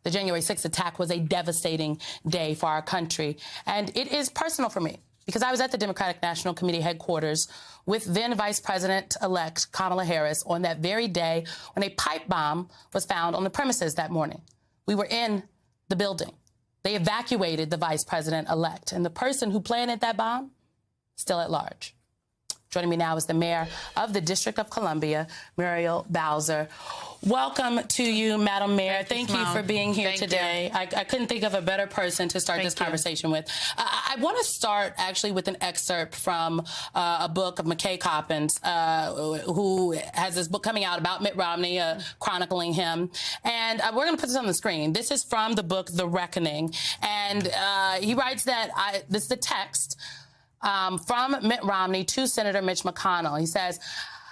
the January 6th attack was a devastating day for our country. And it is personal for me because I was at the Democratic National Committee headquarters with then Vice President-elect Kamala Harris on that very day when a pipe bomb was found on the premises that morning. We were in the building. They evacuated the Vice President-elect, and the person who planted that bomb, still at large. Joining me now is the mayor of the District of Columbia, Muriel Bowser. Welcome to you, Madam Mayor. Thank you for being here today. I couldn't think of a better person to start this conversation with. I want to start actually with an excerpt from a book of McKay Coppins, who has this book coming out about Mitt Romney, chronicling him. And we're going to put this on the screen. This is from the book, The Reckoning. And he writes that, this is the text, from Mitt Romney to Senator Mitch McConnell. He says,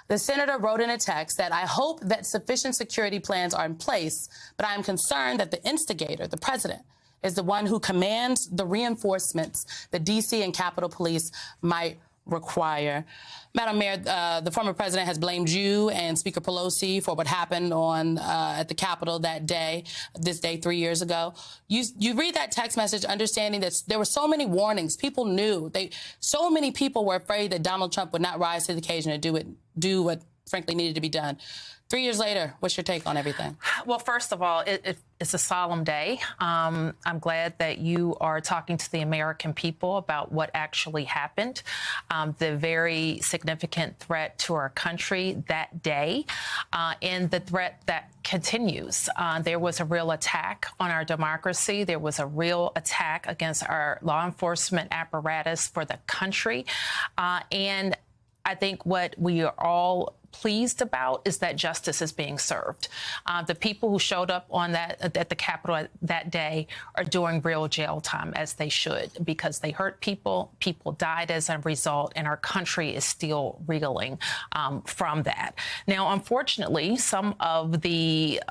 the senator wrote in a text that I hope that sufficient security plans are in place, but I am concerned that the instigator, the president, is the one who commands the reinforcements the D.C. and Capitol Police might require. Madam Mayor, the former president has blamed you and Speaker Pelosi for what happened at the Capitol this day 3 years ago. You read that text message understanding that there were so many warnings. People knew. So many people were afraid that Donald Trump would not rise to the occasion and do what frankly needed to be done. 3 years later, what's your take on everything? Well, first of all, it's a solemn day. I'm glad that you are talking to the American people about what actually happened, the very significant threat to our country that day, and the threat that continues. There was a real attack on our democracy. There was a real attack against our law enforcement apparatus for the country. And I think what we are all pleased about is that justice is being served. The people who showed up at the Capitol that day are doing real jail time, as they should, because they hurt people. People died as a result, and our country is still reeling from that. Now, unfortunately, some of the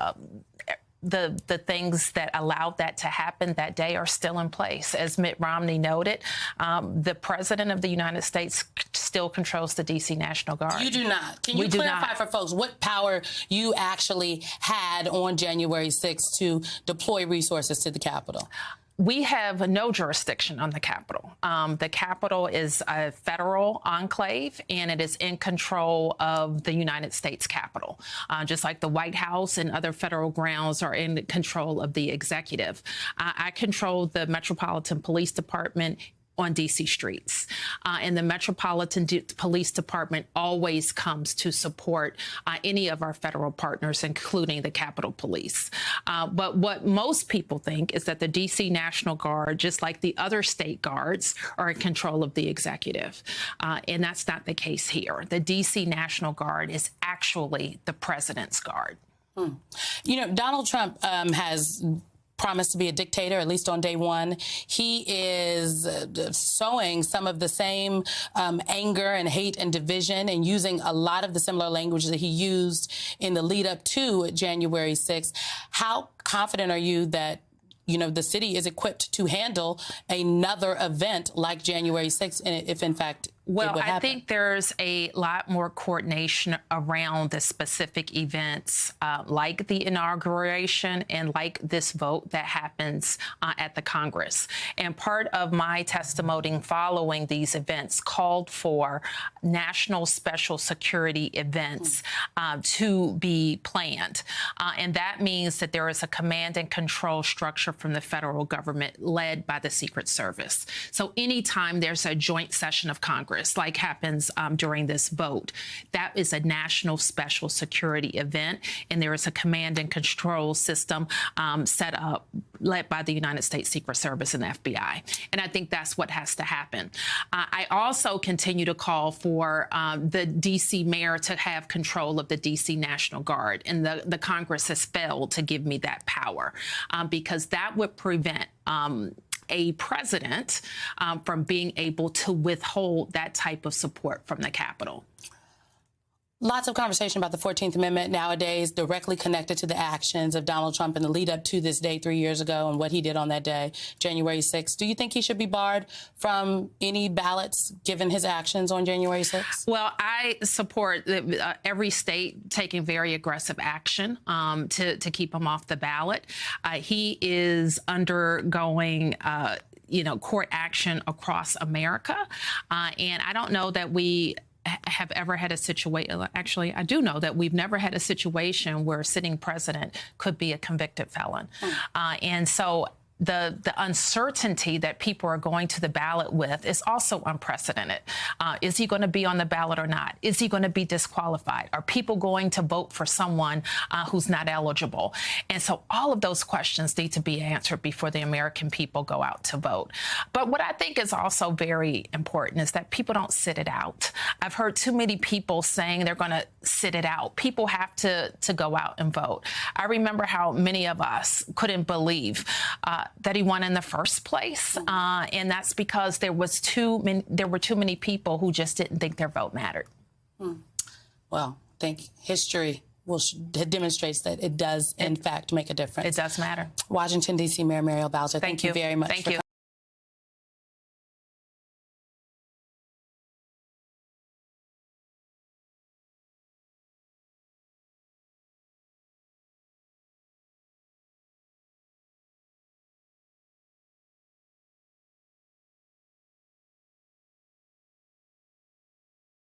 things that allowed that to happen that day are still in place. As Mitt Romney noted, the president of the United States still controls the D.C. National Guard. You do not. Can you clarify for folks what power you actually had on January 6th to deploy resources to the Capitol? We have no jurisdiction on the Capitol. The Capitol is a federal enclave, and it is in control of the United States Capitol, just like the White House and other federal grounds are in control of the executive. I control the Metropolitan Police Department on D.C. streets. And the Metropolitan Police Department always comes to support any of our federal partners, including the Capitol Police. But what most people think is that the D.C. National Guard, just like the other state guards, are in control of the executive. And that's not the case here. The D.C. National Guard is actually the president's guard. You know, Donald Trump has promised to be a dictator, at least on day one. He is sowing some of the same anger and hate and division and using a lot of the similar language that he used in the lead up to January 6th. How confident are you that, you know, the city is equipped to handle another event like January 6th, if in fact Well, I think there's a lot more coordination around the specific events, like the inauguration and like this vote that happens at the Congress. And part of my testimony following these events called for national special security events to be planned. And that means that there is a command and control structure from the federal government led by the Secret Service. So anytime there's a joint session of Congress, like happens during this vote, that is a national special security event, and there is a command and control system set up, led by the United States Secret Service and the FBI. And I think that's what has to happen. I also continue to call for the D.C. mayor to have control of the D.C. National Guard, and the Congress has failed to give me that power because that would prevent a president from being able to withhold that type of support from the Capitol. lots of conversation about the 14th Amendment nowadays, directly connected to the actions of Donald Trump in the lead up to this day 3 years ago and what he did on that day, January 6th. Do you think he should be barred from any ballots given his actions on January 6th? Well, I support every state taking very aggressive action to keep him off the ballot. He is undergoing court action across America. And I don't know that we have ever had a situation. Actually, I do know that we've never had a situation where a sitting president could be a convicted felon. And so the uncertainty that people are going to the ballot with is also unprecedented. Is he going to be on the ballot or not? Is he going to be disqualified? Are people going to vote for someone who's not eligible? And so all of those questions need to be answered before the American people go out to vote. But what I think is also very important is that people don't sit it out. I've heard too many people saying they're going to sit it out. People have to go out and vote. I remember how many of us couldn't believe that he won in the first place, and that's because there were too many people who just didn't think their vote mattered. Well, I think history demonstrates that it does, in fact, make a difference. It does matter. Washington, D.C. Mayor Muriel Bowser, thank you very much. Thank you.